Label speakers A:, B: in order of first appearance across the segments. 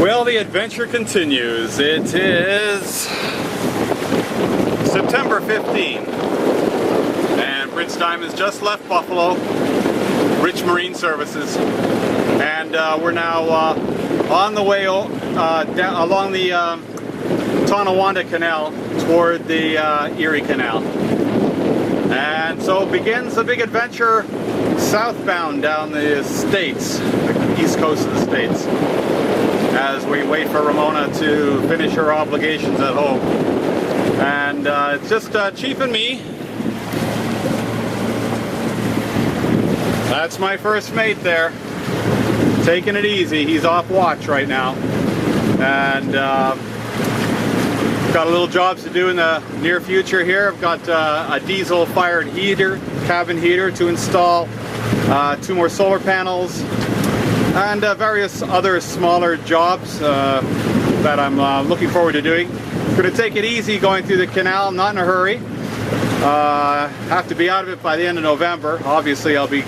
A: Well, the adventure continues. It is September 15th, and Prince Diamond's just left Buffalo, Rich Marine Services, and we're now on the way down along the Tonawanda Canal toward the Erie Canal. And so begins the big adventure southbound down the States, the east coast of the States, as we wait for Ramona to finish her obligations at home. And it's just Chief and me. That's my first mate there, taking it easy. He's off watch right now, and got a little jobs to do in the near future here. I've got a diesel fired heater, cabin heater to install, 2 more solar panels, and various other smaller jobs that I'm looking forward to doing. Going to take it easy going through the canal, not in a hurry. Have to be out of it by the end of November. Obviously I'll be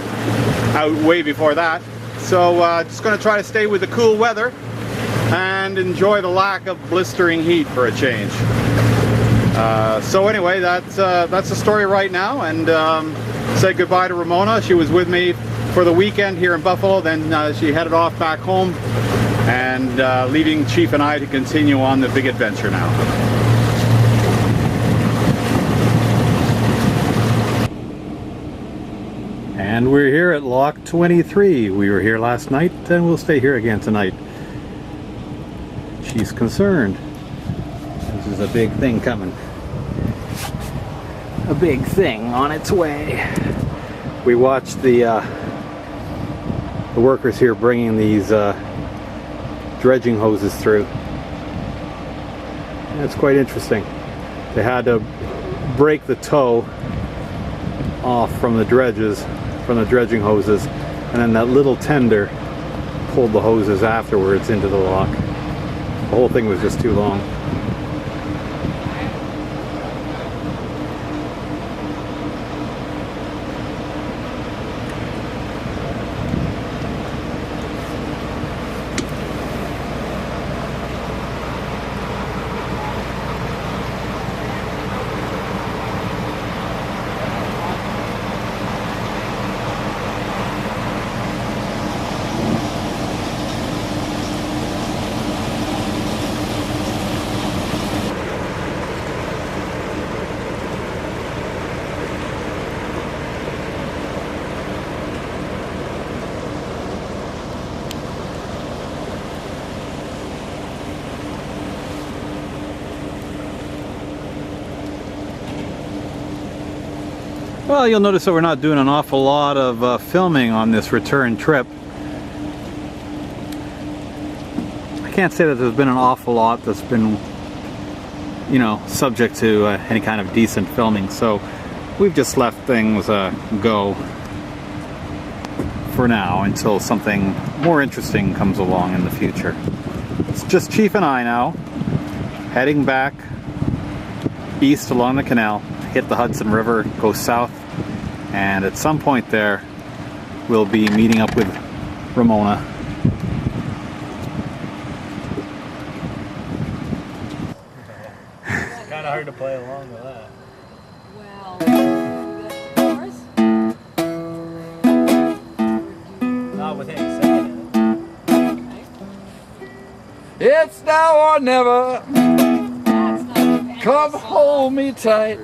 A: out way before that. So just going to try to stay with the cool weather and enjoy the lack of blistering heat for a change. So anyway, that's the story right now, and say goodbye to Ramona. She was with me for the weekend here in Buffalo, then she headed off back home, and leaving Chief and I to continue on the big adventure now. And we're here at Lock 23. We were here last night, and we'll stay here again tonight. She's concerned. This is a big thing coming. A big thing on its way. We watched the workers here bringing these dredging hoses through. And it's quite interesting. They had to break the tow off from the dredges, from the dredging hoses, and then that little tender pulled the hoses afterwards into the lock. The whole thing was just too long. Well, you'll notice that we're not doing an awful lot of filming on this return trip. I can't say that there's been an awful lot that's been, you know, subject to any kind of decent filming, so we've just let things go for now until something more interesting comes along in the future. It's just Chief and I now, heading back east along the canal, hit the Hudson River, go south, and at some point there we'll be meeting up with Ramona.
B: It's kind of hard to play along with that.
C: Well,
B: Not with any second in it.
D: It's now or never.
C: that's not a
D: Come
C: song.
D: hold me tight.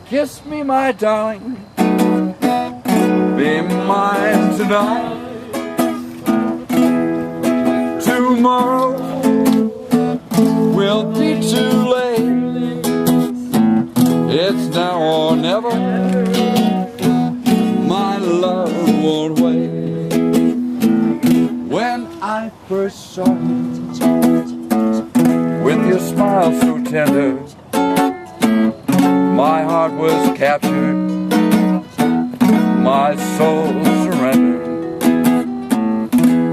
D: Kiss me, my darling. Be mine tonight. Tomorrow will be too late. It's now or never. My love won't wait. When I first saw you, with your smile so tender, my heart was captured, my soul surrendered.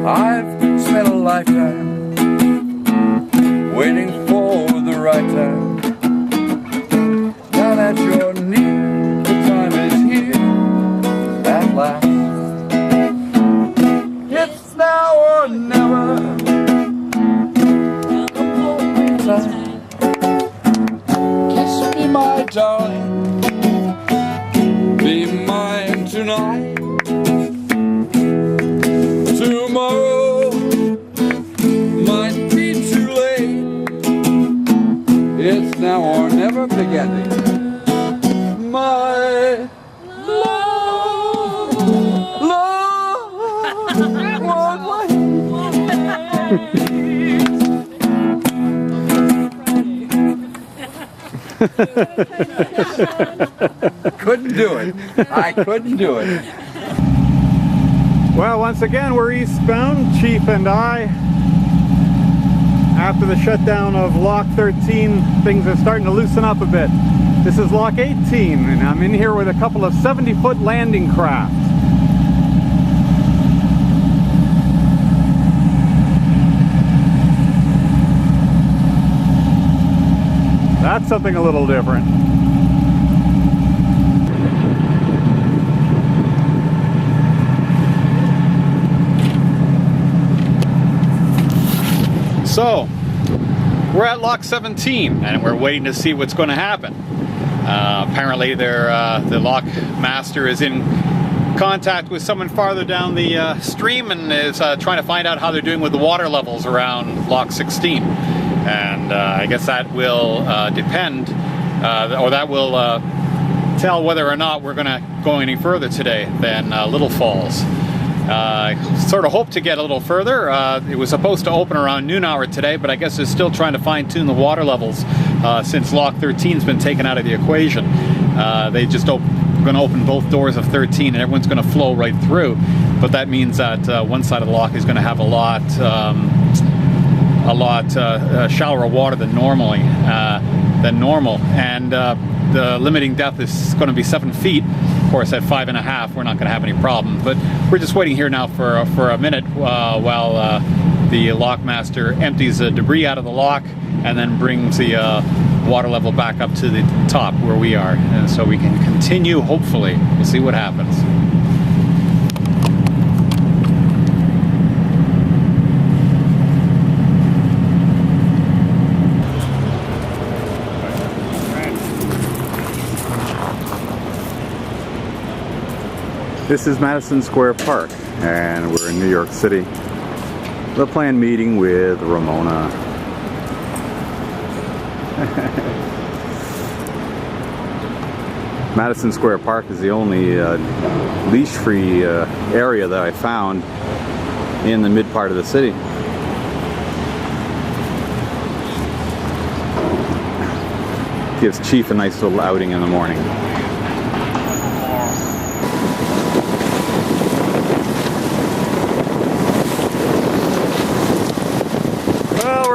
D: I've spent a lifetime waiting for the right time. Now that you're near, the time is here at last. It's now or never. Couldn't do it. I couldn't do it.
A: Well, once again, we're eastbound, Chief and I. After the shutdown of Lock 13, things are starting to loosen up a bit. This is Lock 18, and I'm in here with a couple of 70-foot landing craft. That's something a little different. So, we're at Lock 17, and we're waiting to see what's going to happen. Apparently, the lock master is in contact with someone farther down the stream and is trying to find out how they're doing with the water levels around Lock 16. And I guess that will depend, or that will tell whether or not we're going to go any further today than Little Falls. Sort of hope to get a little further. It was supposed to open around noon hour today, but I guess they're still trying to fine-tune the water levels since Lock 13's been taken out of the equation. They just going to open both doors of 13 and everyone's going to flow right through, but that means that one side of the lock is going to have a lot shallower water than normal, and the limiting depth is going to be 7 feet. Of course, at 5.5, we're not going to have any problem. But we're just waiting here now for a minute while the lockmaster empties the debris out of the lock and then brings the water level back up to the top where we are, and so we can continue. Hopefully, we'll see what happens. This is Madison Square Park, and we're in New York City. The planned meeting with Ramona. Madison Square Park is the only leash-free area that I found in the mid part of the city. Gives Chief a nice little outing in the morning.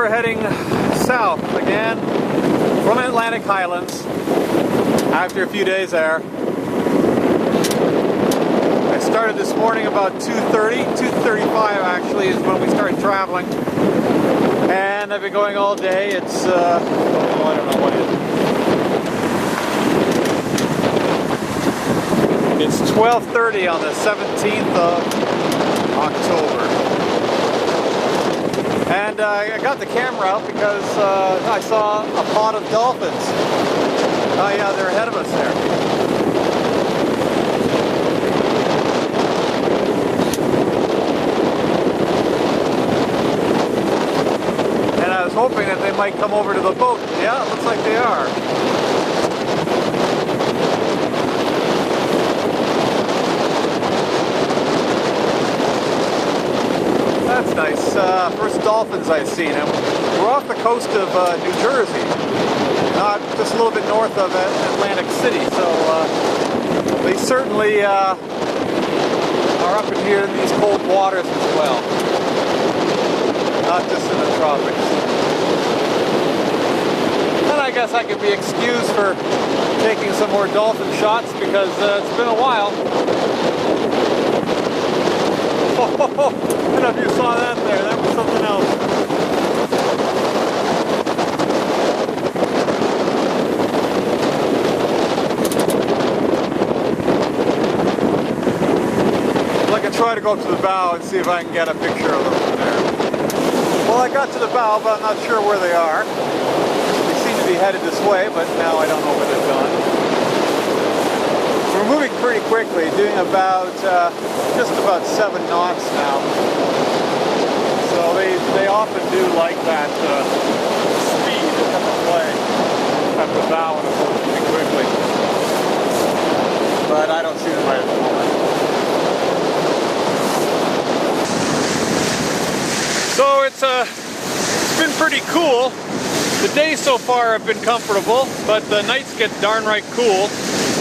A: Heading south again from Atlantic Highlands after a few days there. I started this morning about 2:35 actually is when we started traveling, and I've been going all day. It's I don't know what it is. It's 12:30 on the 17th of October. And I got the camera out because I saw a pod of dolphins. Oh yeah, they're ahead of us there. And I was hoping that they might come over to the boat. Yeah, it looks like they are. That's nice. First dolphins I've seen. We're off the coast of New Jersey, not just a little bit north of Atlantic City, so they certainly are up in here in these cold waters as well, not just in the tropics. And I guess I could be excused for taking some more dolphin shots because it's been a while. I don't know if you saw that there, that was something else. Well, I can try to go up to the bow and see if I can get a picture of them from there. Well, I got to the bow, but I'm not sure where they are. They seem to be headed this way, but now I don't know where they've gone. We're moving pretty quickly, doing about just about 7 knots now. So they often do like that speed to come to play at the bow and it's moving quickly. But I don't see them right at the moment. it's been pretty cool. The days so far have been comfortable, but the nights get darn right cool.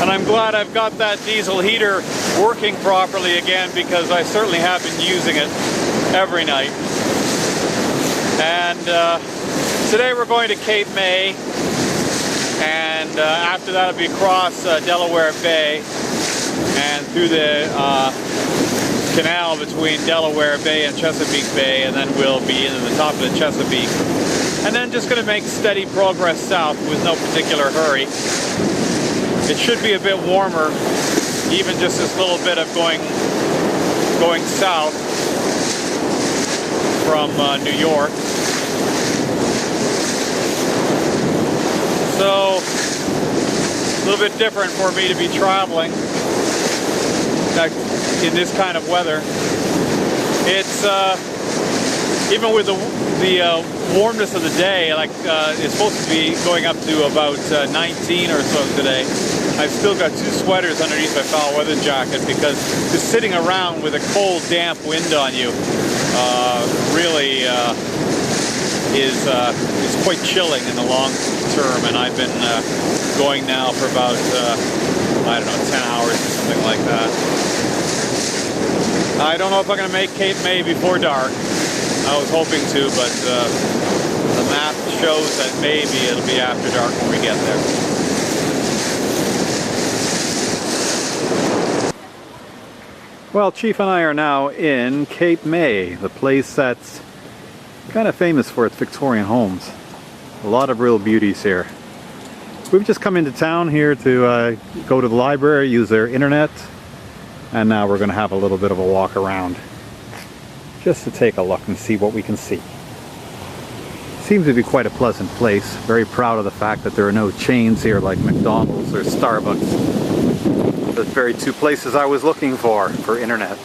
A: And I'm glad I've got that diesel heater working properly again, because I certainly have been using it every night. And today we're going to Cape May, and after that it'll be across Delaware Bay and through the canal between Delaware Bay and Chesapeake Bay, and then we'll be into the top of the Chesapeake. And then just going to make steady progress south with no particular hurry. It should be a bit warmer, even just this little bit of going south from New York. So, a little bit different for me to be traveling in this kind of weather. It's even with the warmness of the day, like it's supposed to be going up to about 19 or so today. I've still got 2 sweaters underneath my foul weather jacket, because just sitting around with a cold, damp wind on you really is quite chilling in the long term. And I've been going now for about I don't know, 10 hours or something like that. I don't know if I'm going to make Cape May before dark. I was hoping to, but the map shows that maybe it'll be after dark when we get there. Well, Chief and I are now in Cape May, the place that's kind of famous for its Victorian homes. A lot of real beauties here. We've just come into town here to go to the library, use their internet, and now we're going to have a little bit of a walk around just to take a look and see what we can see. Seems to be quite a pleasant place. Very proud of the fact that there are no chains here like McDonald's or Starbucks. The very 2 places I was looking for internet.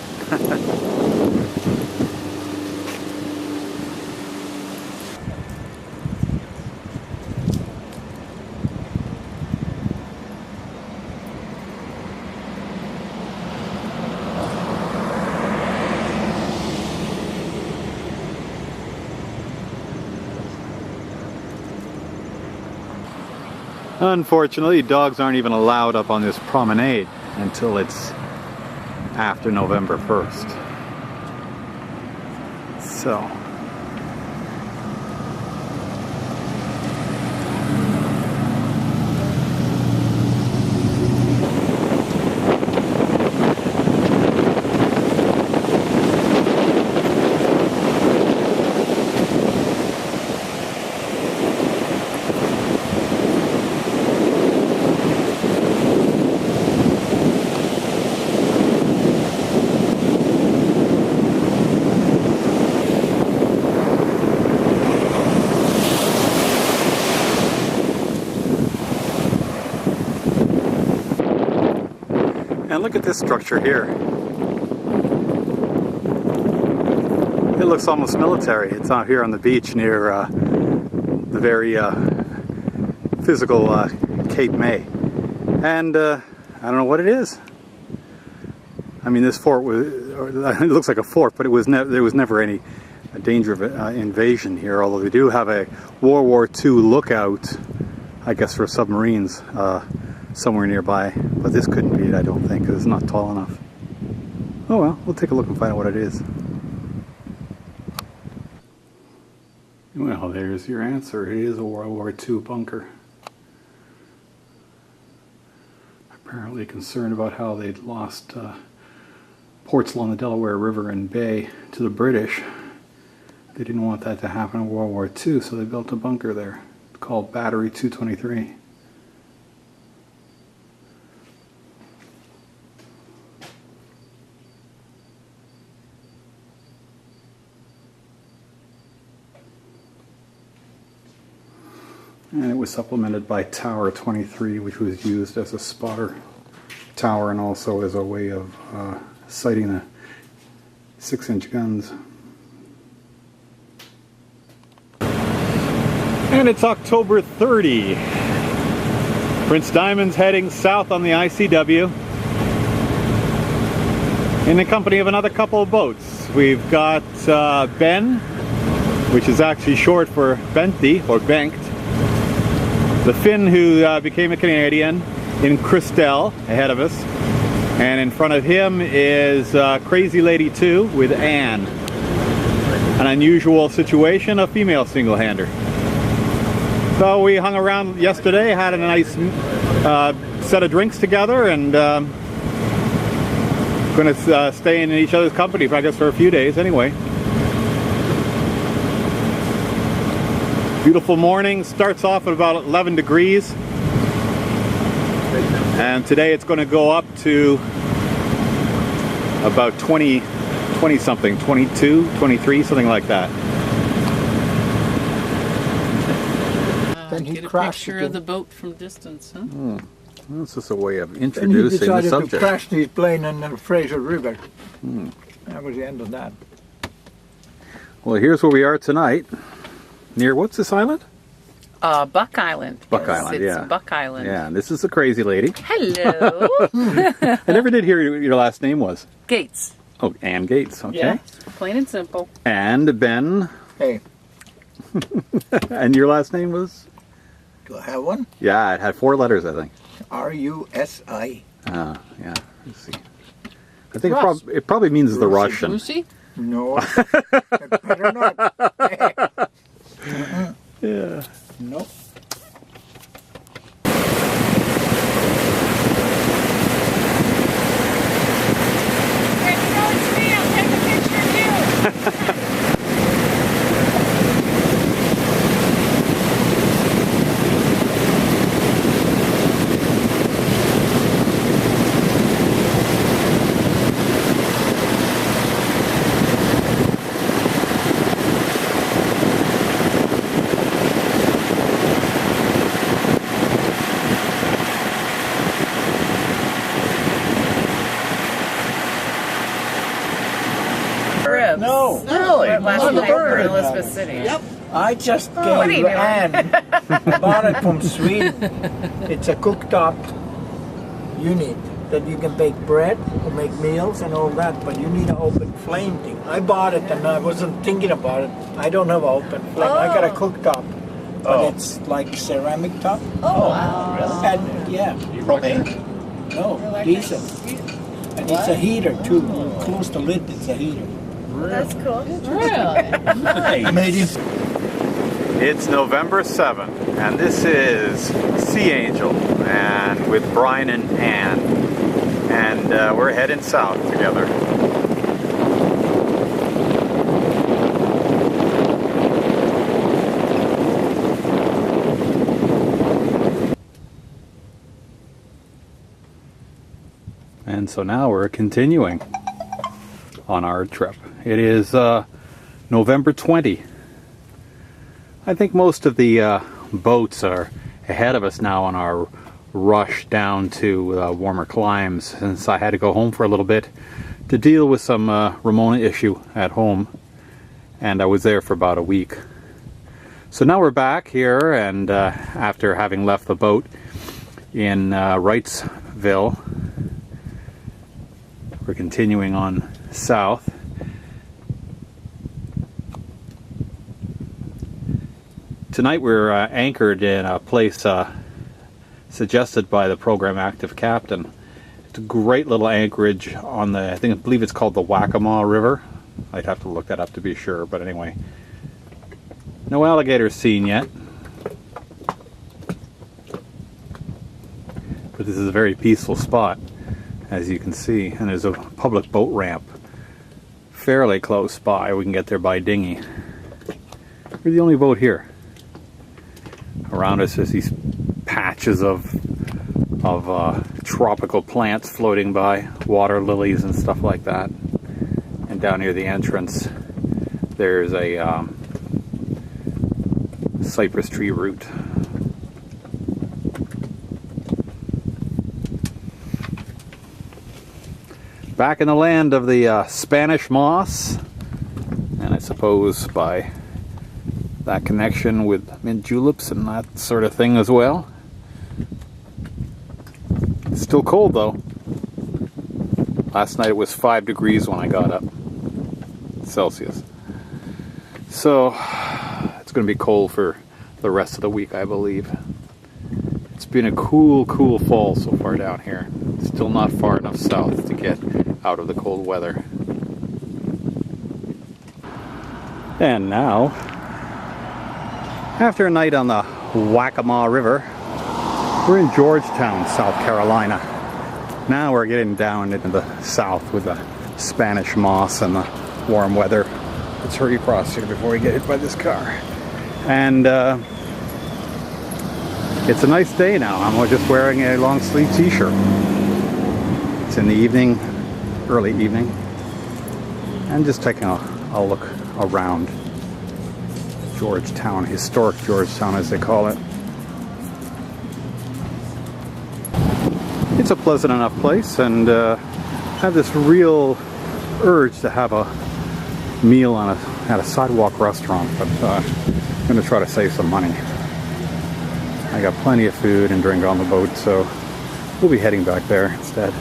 A: Unfortunately, dogs aren't even allowed up on this promenade until it's after November 1st. So and look at this structure here. It looks almost military. It's out here on the beach near the very physical Cape May. And I don't know what it is. I mean, this fort was, it looks like a fort, but there was never any danger of invasion here, although they do have a World War II lookout, I guess, for submarines somewhere nearby. But this couldn't be it, I don't think, because it's not tall enough. Oh well, we'll take a look and find out what it is. Well, there's your answer. It is a World War II bunker. Apparently concerned about how they'd lost ports along the Delaware River and Bay to the British. They didn't want that to happen in World War II, so they built a bunker there called Battery 223. And it was supplemented by Tower 23, which was used as a spotter tower and also as a way of sighting the 6-inch guns. And it's October 30. Prince Diamond's heading south on the ICW in the company of another couple of boats. We've got Ben which is actually short for Benti, or Bengt. The Finn who became a Canadian in Christelle, ahead of us. And in front of him is Crazy Lady 2 with Anne. An unusual situation, a female single-hander. So we hung around yesterday, had a nice set of drinks together, and going to stay in each other's company, I guess, for a few days anyway. Beautiful morning, starts off at about 11 degrees. And today it's going to go up to about 20 something, 22, 23, something like that.
E: Then he
F: Get a
E: crashed
F: picture
E: it.
F: of the boat from distance, huh?
A: This is a way of
E: Then he
A: introducing the
E: decided to
A: subject.
E: crash his plane in the Fraser River. That was the end of that.
A: Well, here's where we are tonight. Near, what's this island?
F: Buck Island.
A: Buck
F: Yes,
A: Island,
F: it's
A: yeah.
F: Buck Island.
A: Yeah, and this is the Crazy Lady.
F: Hello.
A: I never did hear your last name was.
F: Gates.
A: Oh, Ann Gates, okay.
F: Yeah. Plain and simple.
A: And Ben,
E: Hey,
A: and your last name was?
E: do I have one?
A: Yeah, it had 4 letters, I think.
E: R-U-S-I.
A: Yeah, let's see. I think
F: Russ.
A: it probably means the Russian.
F: Lucy?
E: No, it better not.
A: Yeah.
E: Nope.
C: Hey, you know it's me. I'll take a picture of you.
F: Ribs.
E: No.
F: Really? Last
E: On the
F: night
E: bird.
F: in Elizabeth City.
E: Yep. I just
F: what are you
E: gave
F: doing?
E: Anne. I bought it from Sweden. It's a cooktop unit that you can bake bread or make meals and all that, but you need an open flame thing. I bought it and I wasn't thinking about it. I don't have an open flame. I got a cooktop, but it's like ceramic top.
C: Oh, wow.
E: And yeah,
B: Propane?
E: no, diesel. And it's a heater too. You close the lid, it's a heater.
C: That's cool.
F: Really?
E: Made it.
A: It's November 7th, and this is Sea Angel, and with Brian and Ann, and we're heading south together. And so now we're continuing on our trip. It is November 20. I think most of the boats are ahead of us now on our rush down to warmer climes, since I had to go home for a little bit to deal with some Ramona issue at home, and I was there for about a week. So now we're back here, and after having left the boat in Wrightsville, we're continuing on south. Tonight we're anchored in a place suggested by the program Active Captain. It's a great little anchorage on the, I believe it's called the Waccamaw River. I'd have to look that up to be sure, but anyway. No alligators seen yet. But this is a very peaceful spot, as you can see, and there's a public boat ramp fairly close by. We can get there by dinghy. We're the only boat here. Around us is these patches of tropical plants floating by, water lilies and stuff like that. And down near the entrance, there's a cypress tree root. Back in the land of the Spanish moss, and I suppose by that connection with mint juleps and that sort of thing as well. It's still cold though. Last night it was 5 degrees when I got up, Celsius. So it's going to be cold for the rest of the week, I believe. It's been a cool fall so far down here. Still not far enough south to get out of the cold weather. And now, after a night on the Waccamaw River, we're in Georgetown, South Carolina. Now we're getting down into the south with the Spanish moss and the warm weather. Let's hurry across here before we get hit by this car. And it's a nice day now. I'm just wearing a long sleeve t-shirt. It's in the evening, early evening. And just taking a look around Georgetown, historic Georgetown as they call it. It's a pleasant enough place, and I have this real urge to have a meal at a sidewalk restaurant, but I'm going to try to save some money. I got plenty of food and drink on the boat, so we'll be heading back there instead.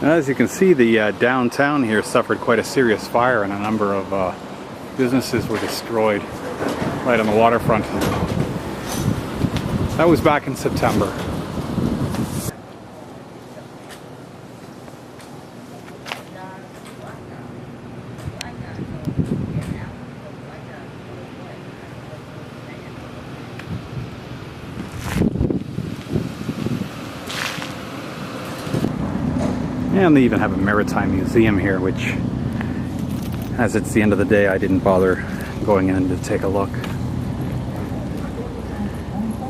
A: As you can see, the downtown here suffered quite a serious fire, and a number of businesses were destroyed right on the waterfront. That was back in September. And they even have a maritime museum here, which, as it's the end of the day, I didn't bother going in to take a look.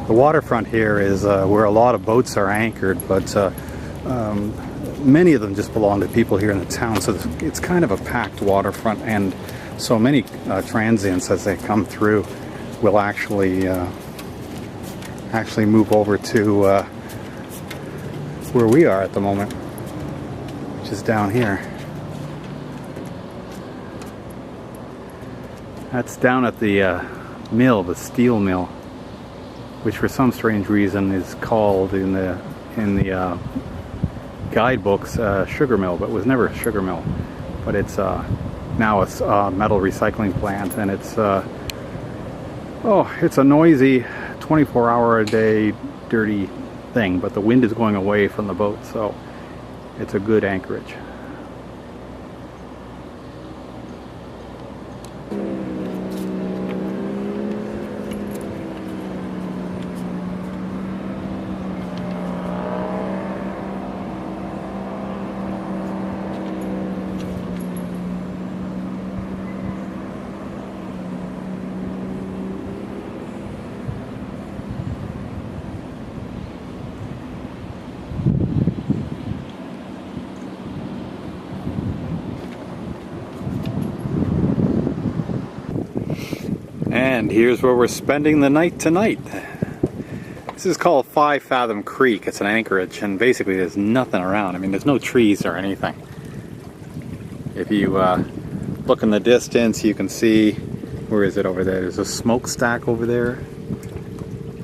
A: The waterfront here is where a lot of boats are anchored, but many of them just belong to people here in the town, so it's kind of a packed waterfront, and so many transients, as they come through, will actually move over to where we are at the moment, which is down here. That's down at the mill, the steel mill, which for some strange reason is called in the guidebooks sugar mill, but was never a sugar mill. But it's now a metal recycling plant, and it's a noisy 24-hour-a-day dirty thing. But the wind is going away from the boat, so it's a good anchorage. And here's where we're spending the night tonight. This is called 5 Fathom Creek. It's an anchorage, and basically there's nothing around. I mean, there's no trees or anything. If you look in the distance, you can see, where is it over there? There's a smokestack over there.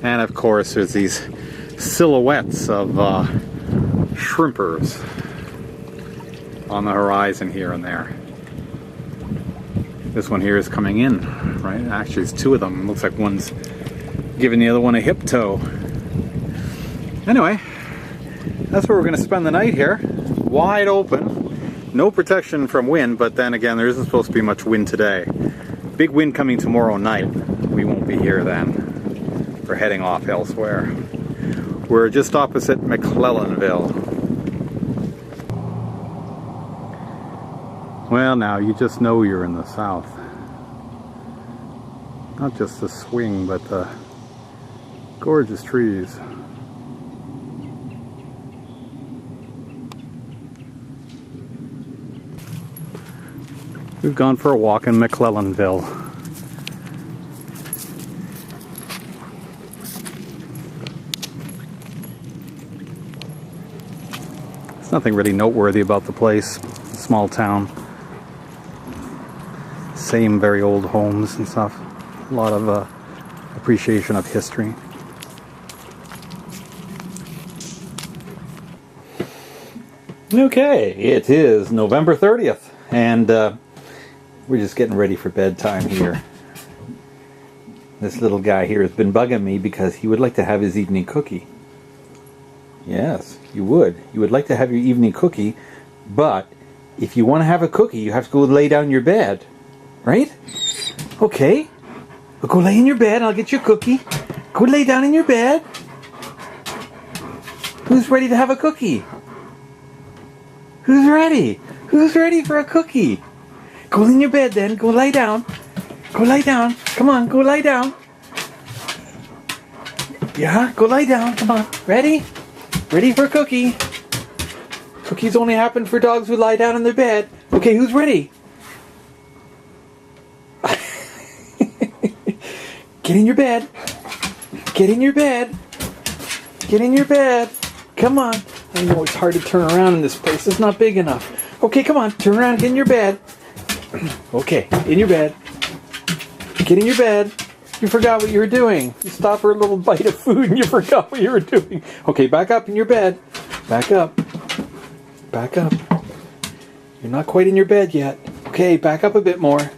A: And of course, there's these silhouettes of shrimpers on the horizon here and there. This one here is coming in, right? Actually, it's 2 of them. It looks like one's giving the other one a hip toe. Anyway, that's where we're going to spend the night here. Wide open. No protection from wind, but then again, there isn't supposed to be much wind today. Big wind coming tomorrow night. We won't be here then. We're heading off elsewhere. We're just opposite McClellanville. Well, now you just know you're in the South. Not just the swing, but the gorgeous trees. We've gone for a walk in McClellanville. There's nothing really noteworthy about the place. Small town. Same very old homes and stuff. A lot of appreciation of history. Okay, it is November 30th, and We're just getting ready for bedtime here. This little guy here has been bugging me because he would like to have his evening cookie. Yes, you would. You would like to have your evening cookie, but if you want to have a cookie, you have to go lay down in your bed. Right? Okay. Well, go lay in your bed and I'll get you a cookie. Go lay down in your bed. Who's ready to have a cookie? Who's ready? Who's ready for a cookie? Go in your bed then. Go lie down. Go lie down. Come on, go lie down. Yeah, go lie down. Come on. Ready? Ready for a cookie. Cookies only happen for dogs who lie down in their bed. Okay, who's ready? Get in your bed. Get in your bed. Get in your bed. Come on. I know it's hard to turn around in this place. It's not big enough. Okay, come on. Turn around. Get in your bed. Okay, in your bed. Get in your bed. You forgot what you were doing. You stopped for a little bite of food and you forgot what you were doing. Okay, back up in your bed. Back up. Back up. You're not quite in your bed yet. Okay, back up a bit more.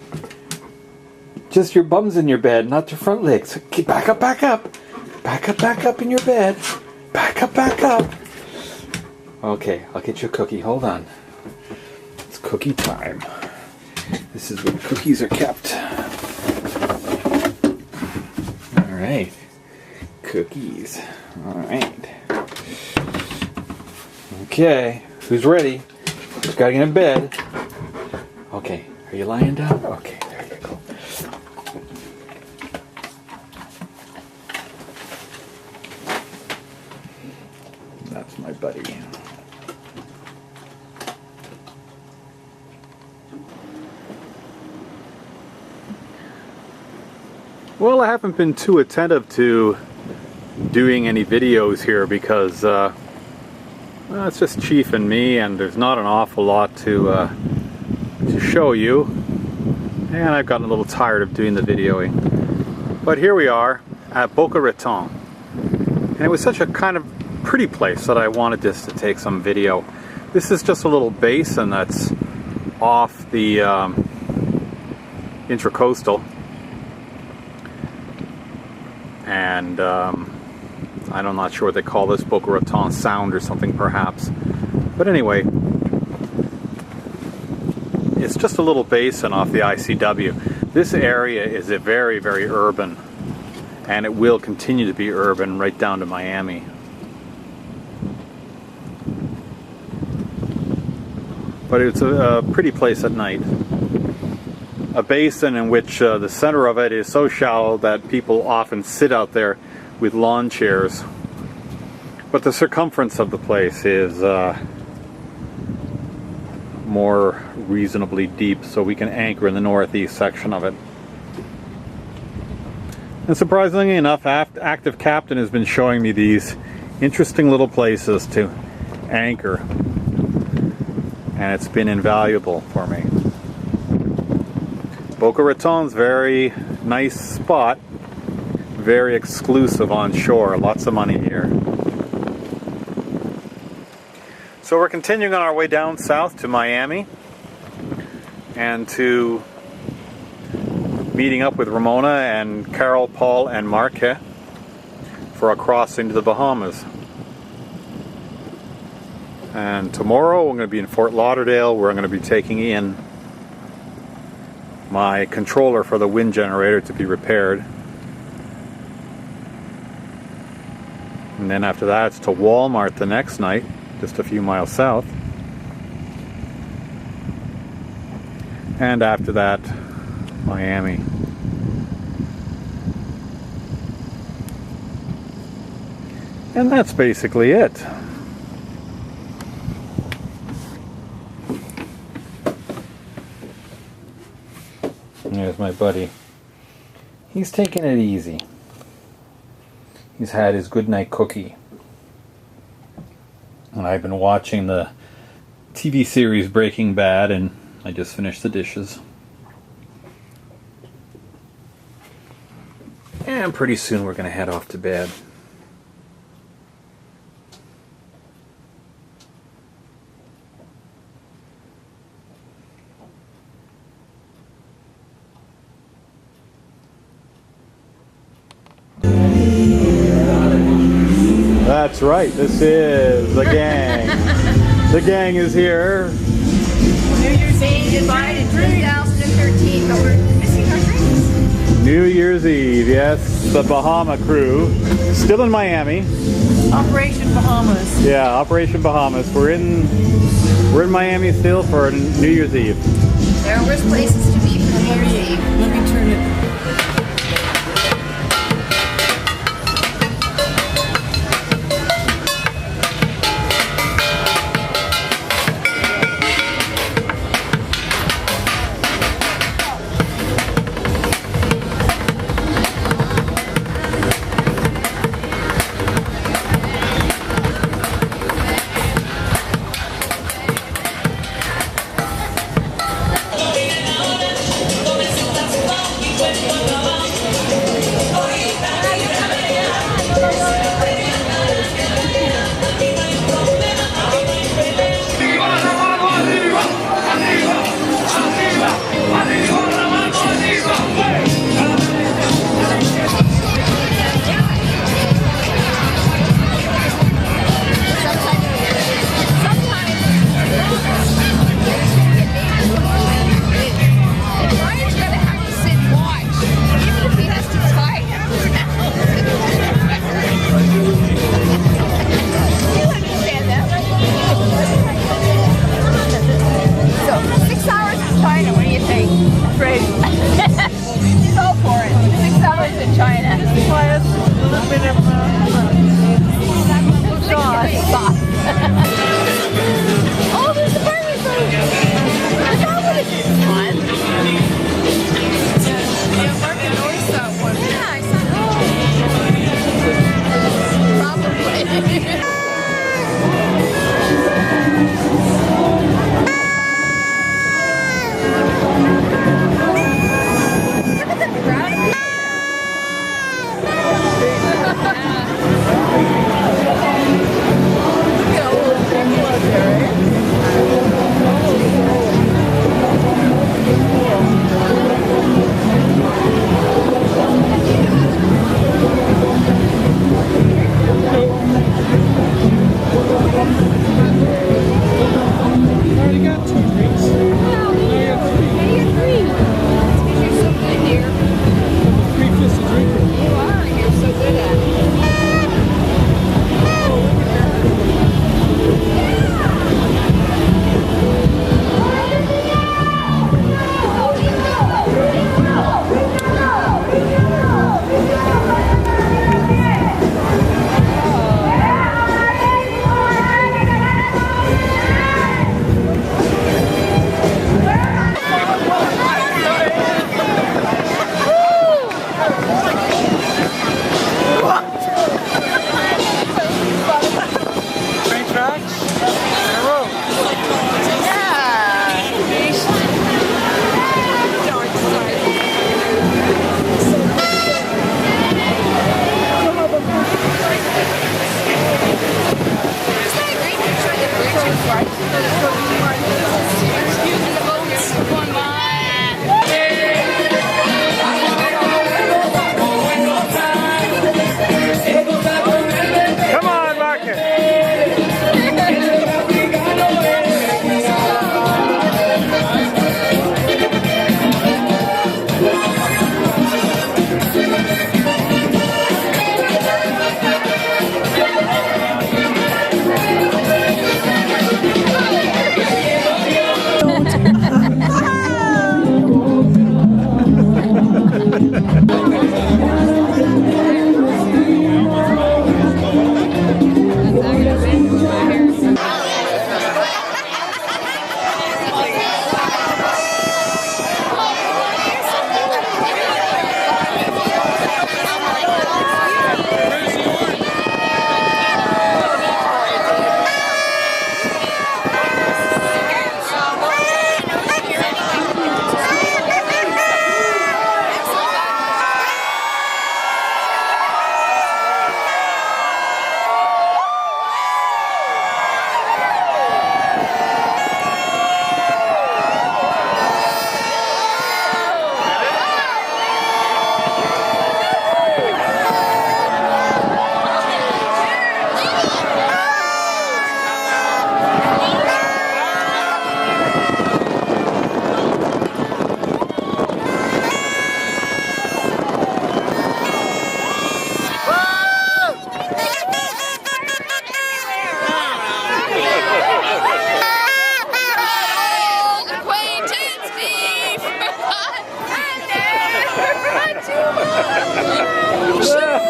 A: Just your bum's in your bed, not your front legs. Okay, back up, back up. Back up in your bed. Back up. Okay, I'll get you a cookie. Hold on. It's cookie time. This is where cookies are kept. Alright. Cookies. Alright. Okay. Who's ready? Who's got to get in bed? Okay. Are you lying down? Okay, there you go. That's my buddy. Well, I haven't been too attentive to doing any videos here because well, it's just Chief and me, and there's not an awful lot to show you, and I've gotten a little tired of doing the videoing. But here we are at Boca Raton, and it was such a kind of pretty place that I wanted just to take some video. This is just a little basin that's off the Intracoastal, and I'm not sure what they call this, Boca Raton Sound or something perhaps. But anyway, it's just a little basin off the ICW. This area is a very, very urban, and it will continue to be urban right down to Miami. But it's a pretty place at night. A basin in which the center of it is so shallow that people often sit out there with lawn chairs. But the circumference of the place is more reasonably deep, so we can anchor in the northeast section of it. And surprisingly enough, Active Captain has been showing me these interesting little places to anchor, and it's been invaluable for me. Boca Raton's very nice spot, very exclusive on shore, lots of money here. So we're continuing on our way down south to Miami and to meeting up with Ramona and Carol, Paul, and Marque for a crossing to the Bahamas. And tomorrow we're going to be in Fort Lauderdale. We're going to be taking in my controller for the wind generator to be repaired. And then after that it's to Walmart the next night, just a few miles south. And after that, Miami. And that's basically it. There's my buddy. He's taking it easy. He's had his good night cookie. And I've been watching the TV series Breaking Bad, and I just finished the dishes. And pretty soon we're going to head off to bed. That's right, this is the gang. The gang is here.
C: New Year's Eve invited 2013, but we're missing our drinks.
A: New Year's Eve, yes, the Bahama crew. Still in Miami.
F: Operation Bahamas.
A: Yeah, Operation Bahamas. We're in Miami still for New Year's Eve.
C: There are worse places to be for New Year's Eve.
F: Let me turn it.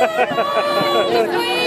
C: Happy New Year!